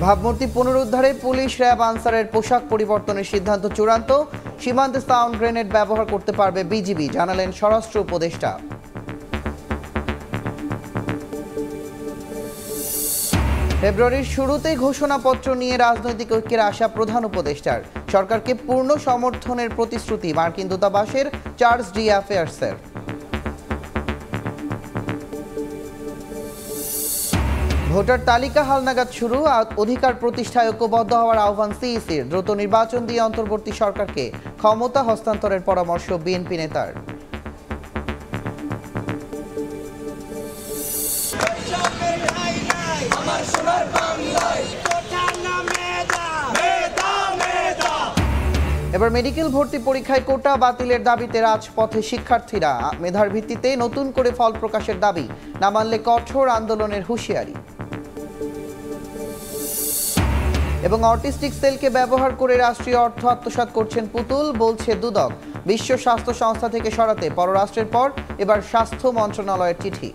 ভাবমূর্তি পুনরুদ্ধারে police RAB আনসারের পোশাক পরিবর্তনের সিদ্ধান্ত চূড়ান্ত। সীমান্তে সাউন্ড গ্রেনেড ব্যবহার করতে পারবে বিজিবি, জানালেন স্বরাষ্ট্র উপদেষ্টা। ফেব্রুয়ারির শুরুতেই ঘোষণাপত্র নিয়ে রাজনৈতিক ঐক্যের আশা প্রধান উপদেষ্টার। সরকারকে পূর্ণ সমর্থনের প্রতিশ্রুতি মার্কিন দূতাবাসের চার্জ ডি অ্যাফেয়ার্সের। ভোটার তালিকা হালনাগাদ শুরু, অধিকার প্রতিষ্ঠায় ঐক্যবদ্ধ হওয়ার আহ্বান সিইসির। দ্রুত নির্বাচন দিয়ে অন্তর্বর্তী সরকারকে ক্ষমতা হস্তান্তরের পরামর্শ বিএনপি নেতার। এবার মেডিকেল ভর্তি পরীক্ষায় কোটা বাতিলের দাবিতে রাজপথে শিক্ষার্থীরা। মেধার ভিত্তিতে নতুন করে ফল প্রকাশের দাবি, না মানলে কঠোর আন্দোলনের হুঁশিয়ারি। এবং অটিস্টিক সেলকে ব্যবহার করে রাষ্ট্রীয় অর্থ আত্মসাৎ করছেন পুতুল, বলছে দুদক। বিশ্ব স্বাস্থ্য সংস্থা থেকে সরাতে পররাষ্ট্রের পর এবার স্বাস্থ্য মন্ত্রণালয়ের চিঠি।